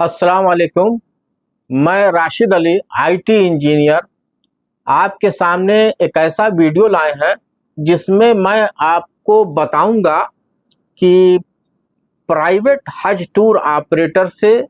अस्सलाम वालेकुम। मैं राशिद अली आईटी इंजीनियर आपके सामने एक ऐसा वीडियो लाए हैं जिसमें मैं आपको बताऊंगा कि प्राइवेट हज टूर ऑपरेटर से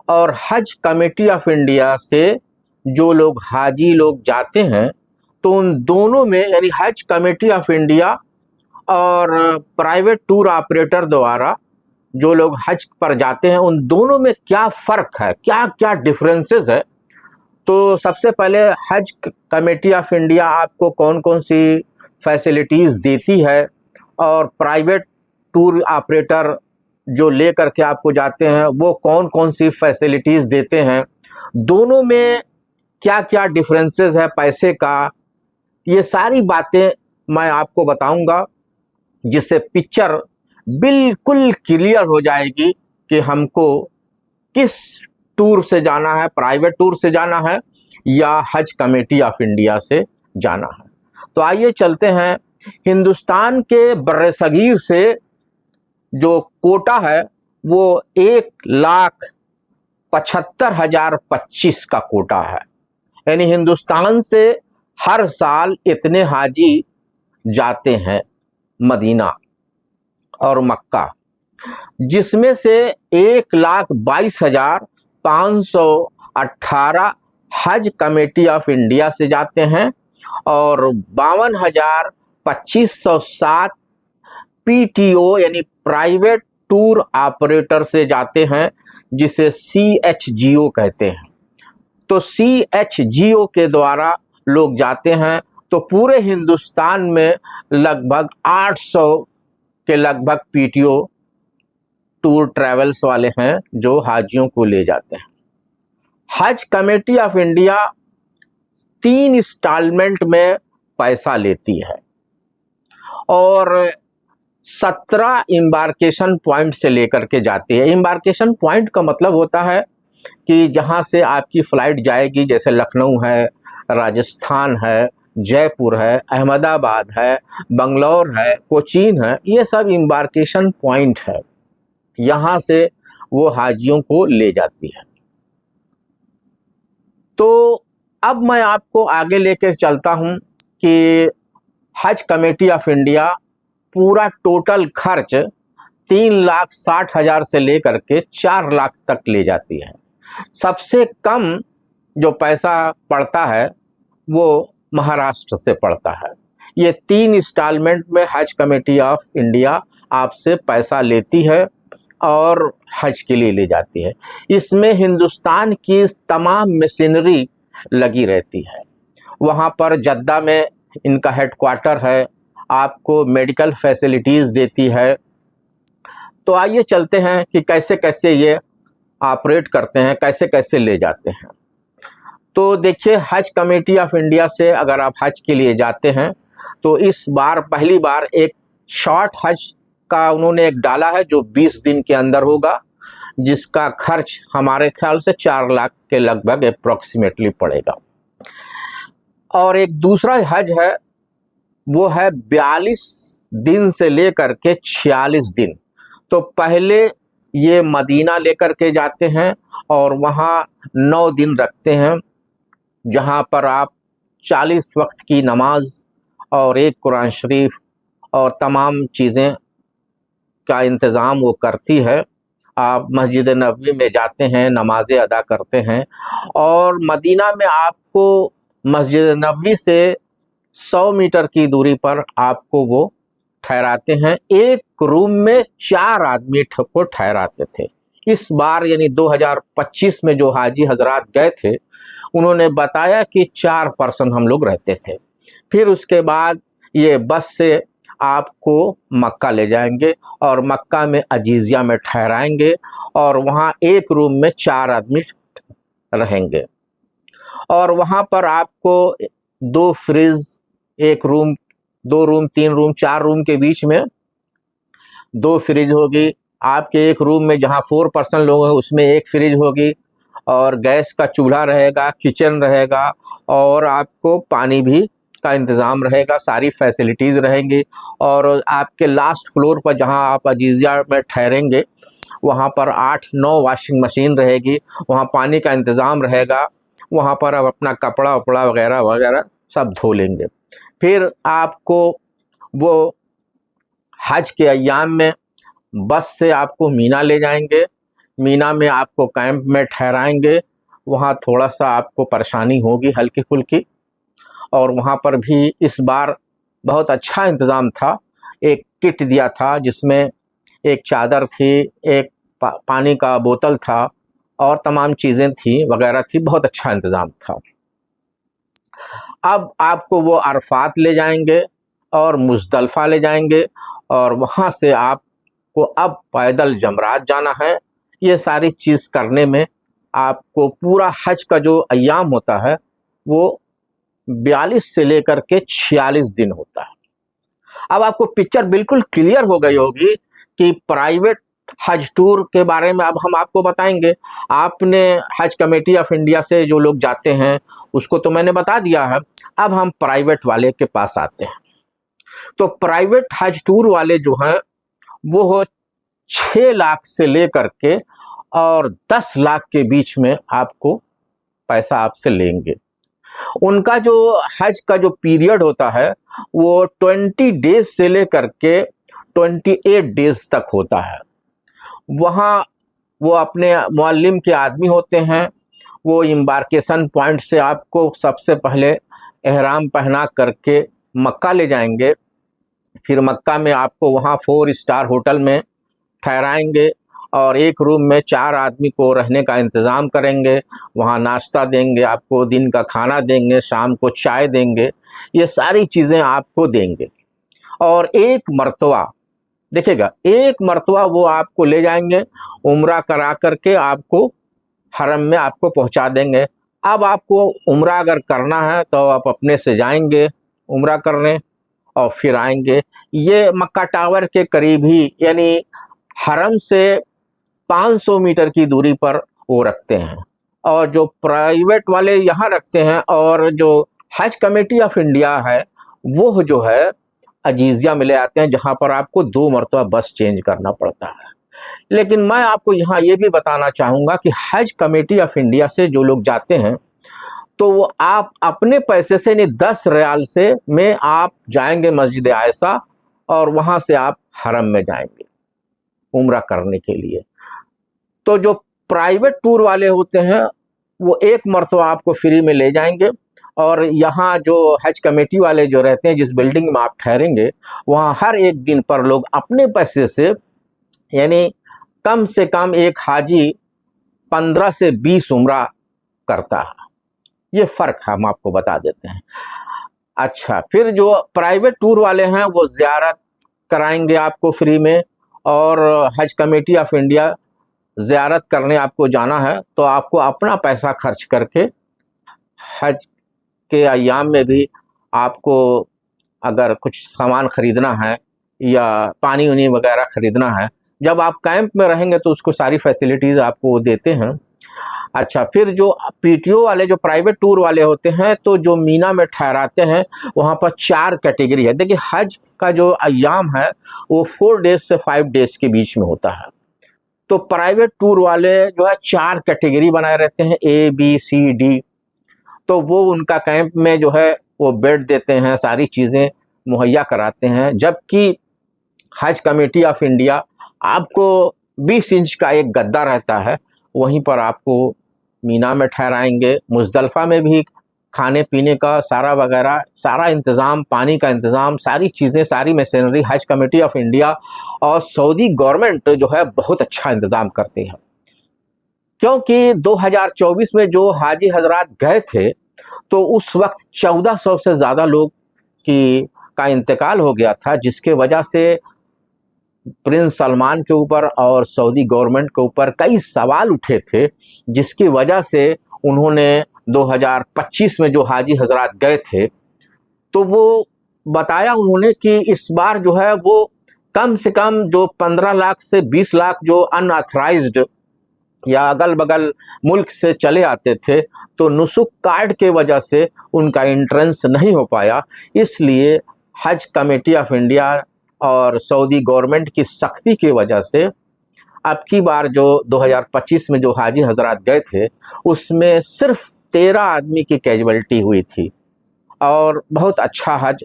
और हज कमेटी ऑफ इंडिया से जो लोग हाजी लोग जाते हैं तो उन दोनों में यानी हज कमेटी ऑफ इंडिया और प्राइवेट टूर ऑपरेटर द्वारा जो लोग हज पर जाते हैं उन दोनों में क्या फ़र्क है, क्या क्या डिफरेंसेस है। तो सबसे पहले हज कमेटी ऑफ इंडिया आपको कौन कौन सी फैसिलिटीज़ देती है और प्राइवेट टूर ऑपरेटर जो ले करके आपको जाते हैं वो कौन कौन सी फैसिलिटीज़ देते हैं, दोनों में क्या क्या डिफरेंसेस है पैसे का, ये सारी बातें मैं आपको बताऊंगा जिससे पिक्चर बिल्कुल क्लियर हो जाएगी कि हमको किस टूर से जाना है, प्राइवेट टूर से जाना है या हज कमेटी ऑफ इंडिया से जाना है। तो आइए चलते हैं। हिंदुस्तान के बर्रसगीर से जो कोटा है वो 1,75,025 का कोटा है, यानी हिंदुस्तान से हर साल इतने हाजी जाते हैं मदीना और मक्का, जिसमें से 1,22,518 हज कमेटी ऑफ इंडिया से जाते हैं और 52,2507 पीटीओ यानी प्राइवेट टूर ऑपरेटर से जाते हैं, जिसे CHGO कहते हैं। तो CHGO के द्वारा लोग जाते हैं। तो पूरे हिंदुस्तान में लगभग 800 के लगभग पीटीओ टूर ट्रैवल्स वाले हैं जो हाजियों को ले जाते हैं। हज कमेटी ऑफ इंडिया 3 इंस्टॉलमेंट में पैसा लेती है और 17 एम्बार्केशन पॉइंट से लेकर के जाती है। एम्बार्केशन पॉइंट का मतलब होता है कि जहां से आपकी फ़्लाइट जाएगी, जैसे लखनऊ है, राजस्थान है, जयपुर है, अहमदाबाद है, बंगलौर है, कोचीन है, ये सब एम्बार्केशन पॉइंट है। यहाँ से वो हाजियों को ले जाती है। तो अब मैं आपको आगे लेकर चलता हूँ कि हज कमेटी ऑफ इंडिया पूरा टोटल खर्च 3,60,000 से लेकर के 4 लाख तक ले जाती है। सबसे कम जो पैसा पड़ता है वो महाराष्ट्र से पड़ता है। ये 3 इंस्टॉलमेंट में हज कमेटी ऑफ इंडिया आपसे पैसा लेती है और हज के लिए ले जाती है। इसमें हिंदुस्तान की तमाम मशीनरी लगी रहती है। वहाँ पर जद्दा में इनका हेडक्वार्टर है, आपको मेडिकल फैसिलिटीज़ देती है। तो आइए चलते हैं कि कैसे कैसे ये ऑपरेट करते हैं, कैसे कैसे ले जाते हैं। तो देखिए, हज कमेटी ऑफ इंडिया से अगर आप हज के लिए जाते हैं तो इस बार पहली बार एक शॉर्ट हज का उन्होंने एक डाला है जो 20 दिन के अंदर होगा, जिसका खर्च हमारे ख्याल से 4 लाख के लगभग अप्रॉक्सीमेटली पड़ेगा। और एक दूसरा हज है वो है 42 दिन से लेकर के 46 दिन। तो पहले ये मदीना लेकर के जाते हैं और वहाँ 9 दिन रखते हैं, जहाँ पर आप 40 वक्त की नमाज और एक कुरान शरीफ और तमाम चीज़ें का इंतज़ाम वो करती है। आप मस्जिद नबवी में जाते हैं, नमाज़ें अदा करते हैं और मदीना में आपको मस्जिद नबवी से 100 मीटर की दूरी पर आपको वो ठहराते हैं। एक रूम में 4 आदमी को ठहराते थे। इस बार यानी 2025 में जो हाजी हजरात गए थे उन्होंने बताया कि 4 पर्सन हम लोग रहते थे। फिर उसके बाद ये बस से आपको मक्का ले जाएंगे और मक्का में अजीज़िया में ठहराएंगे और वहाँ एक रूम में 4 आदमी रहेंगे और वहाँ पर आपको 2 फ्रिज, एक रूम, 2 रूम, 3 रूम, 4 रूम के बीच में 2 फ्रिज होगी। आपके एक रूम में जहाँ 4 पर्सन लोग हैं उसमें एक फ्रिज होगी और गैस का चूल्हा रहेगा, किचन रहेगा और आपको पानी भी का इंतज़ाम रहेगा, सारी फैसिलिटीज़ रहेंगी। और आपके लास्ट फ्लोर पर जहां आप अजीज़िया में ठहरेंगे वहाँ पर 8-9 वॉशिंग मशीन रहेगी, वहाँ पानी का इंतज़ाम रहेगा, वहाँ पर अब अपना कपड़ा वपड़ा वगैरह वगैरह सब धो लेंगे। फिर आपको वो हज के अय्याम में बस से आपको मीना ले जाएंगे, मीना में आपको कैंप में ठहराएंगे, वहाँ थोड़ा सा आपको परेशानी होगी हल्की फुल्की, और वहाँ पर भी इस बार बहुत अच्छा इंतज़ाम था। एक किट दिया था जिसमें एक चादर थी, एक पानी का बोतल था और तमाम चीज़ें थी वगैरह थी, बहुत अच्छा इंतज़ाम था। अब आपको वो अरफात ले जाएंगे और मुज़दलिफ़ा ले जाएंगे और वहाँ से आपको अब पैदल जमरात जाना है। ये सारी चीज़ करने में आपको पूरा हज का जो अय्याम होता है वो 42 से लेकर के 46 दिन होता है। अब आपको पिक्चर बिल्कुल क्लियर हो गई होगी कि प्राइवेट हज टूर के बारे में अब हम आपको बताएंगे। आपने हज कमेटी ऑफ इंडिया से जो लोग जाते हैं उसको तो मैंने बता दिया है, अब हम प्राइवेट वाले के पास आते हैं। तो प्राइवेट हज टूर वाले जो हैं वो 6 लाख से लेकर के और 10 लाख के बीच में आपको पैसा आपसे लेंगे। उनका जो हज का जो पीरियड होता है वो 20 डेज से लेकर के 28 डेज तक होता है। वहाँ वो अपने मुअल्लिम के आदमी होते हैं, वो एम्बार्केशन पॉइंट से आपको सबसे पहले एहराम पहना करके मक्का ले जाएंगे। फिर मक्का में आपको वहाँ 4 स्टार होटल में ठहराएंगे और एक रूम में 4 आदमी को रहने का इंतज़ाम करेंगे। वहाँ नाश्ता देंगे, आपको दिन का खाना देंगे, शाम को चाय देंगे, ये सारी चीज़ें आपको देंगे। और एक मर्तबा देखिएगा, एक मर्तबा वो आपको ले जाएंगे, उम्रा करा करके आपको हरम में आपको पहुंचा देंगे। अब आपको उम्रा अगर करना है तो आप अपने से जाएंगे उम्रा करने और फिर आएंगे। ये मक्का टावर के करीब ही, यानी हरम से 500 मीटर की दूरी पर वो रखते हैं। और जो प्राइवेट वाले यहाँ रखते हैं और जो हज कमेटी ऑफ इंडिया है वो जो है अजीज़िया में ले आते हैं, जहाँ पर आपको 2 मरतबा बस चेंज करना पड़ता है। लेकिन मैं आपको यहाँ ये भी बताना चाहूँगा कि हज कमेटी ऑफ इंडिया से जो लोग जाते हैं तो वो आप अपने पैसे से, नहीं 10 रियाल से में आप जाएंगे मस्जिद आयशा और वहाँ से आप हरम में जाएंगे उम्रा करने के लिए। तो जो प्राइवेट टूर वाले होते हैं वो एक मरतबा आपको फ्री में ले जाएंगे और यहाँ जो हज कमेटी वाले जो रहते हैं, जिस बिल्डिंग में आप ठहरेंगे, वहाँ हर एक दिन पर लोग अपने पैसे से, यानी कम से कम एक हाजी 15 से 20 उम्रा करता है। ये फ़र्क हम आपको बता देते हैं। अच्छा, फिर जो प्राइवेट टूर वाले हैं वो ज़ियारत कराएंगे आपको फ्री में, और हज कमेटी ऑफ इंडिया ज़ियारत करने आपको जाना है तो आपको अपना पैसा खर्च करके हज के अय्याम में भी आपको अगर कुछ सामान ख़रीदना है या पानी उनी वगैरह ख़रीदना है, जब आप कैंप में रहेंगे तो उसको सारी फैसिलिटीज़ आपको देते हैं। अच्छा, फिर जो पीटीओ वाले जो प्राइवेट टूर वाले होते हैं तो जो मीना में ठहराते हैं वहाँ पर 4 कैटेगरी है। देखिए, हज का जो अय्याम है वो 4 डेज से 5 डेज के बीच में होता है। तो प्राइवेट टूर वाले जो है 4 कैटेगरी बनाए रहते हैं, A B C D। तो वो उनका कैंप में जो है वो बेड देते हैं, सारी चीज़ें मुहैया कराते हैं। जबकि हज कमेटी ऑफ इंडिया आपको 20 इंच का एक गद्दा रहता है, वहीं पर आपको मीना में ठहराएंगे। मुज़दलिफ़ा में भी खाने पीने का सारा वगैरह सारा इंतज़ाम, पानी का इंतज़ाम, सारी चीज़ें, सारी मशीनरी हज कमेटी ऑफ इंडिया और सऊदी गवर्नमेंट जो है बहुत अच्छा इंतज़ाम करती है। क्योंकि 2024 में जो हाजी हजरात गए थे तो उस वक्त 1400 से ज़्यादा लोग का इंतकाल हो गया था, जिसके वजह से प्रिंस सलमान के ऊपर और सऊदी गवर्नमेंट के ऊपर कई सवाल उठे थे, जिसकी वजह से उन्होंने 2025 में जो हाजी हजरात गए थे तो वो बताया उन्होंने कि इस बार जो है वो कम से कम जो 15 लाख से 20 लाख जो अनऑथराइज्ड या अगल बगल मुल्क से चले आते थे, तो नुसुक कार्ड के वजह से उनका एंट्रेंस नहीं हो पाया। इसलिए हज कमेटी ऑफ इंडिया और सऊदी गवर्नमेंट की सख्ती की वजह से अब की बार जो 2025 में जो हाजी हजरात गए थे उसमें सिर्फ 13 आदमी की कैजुअलिटी हुई थी और बहुत अच्छा हज,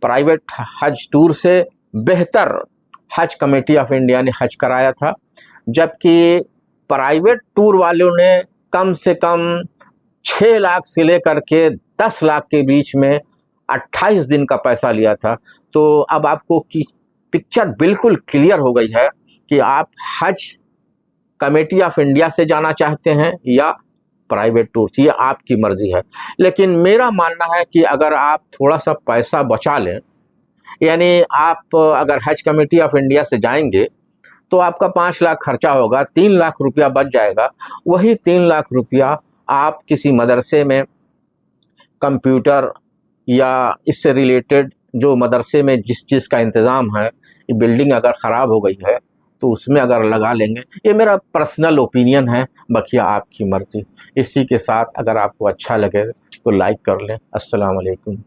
प्राइवेट हज टूर से बेहतर हज कमेटी ऑफ इंडिया ने हज कराया था, जबकि प्राइवेट टूर वालों ने कम से कम 6 लाख से लेकर के 10 लाख के बीच में 28 दिन का पैसा लिया था। तो अब आपको की पिक्चर बिल्कुल क्लियर हो गई है कि आप हज कमेटी ऑफ इंडिया से जाना चाहते हैं या प्राइवेट टूर से, ये आपकी मर्जी है। लेकिन मेरा मानना है कि अगर आप थोड़ा सा पैसा बचा लें, यानी आप अगर हज कमेटी ऑफ इंडिया से जाएंगे तो आपका 5 लाख खर्चा होगा, 3 लाख रुपया बच जाएगा। वही 3 लाख रुपया आप किसी मदरसे में कंप्यूटर या इससे रिलेटेड जो मदरसे में जिस चीज़ का इंतज़ाम है, ये बिल्डिंग अगर ख़राब हो गई है तो उसमें अगर लगा लेंगे। ये मेरा पर्सनल ओपिनियन है, बाकी आपकी मर्ज़ी। इसी के साथ अगर आपको अच्छा लगे तो लाइक कर लें। अस्सलाम वालेकुम।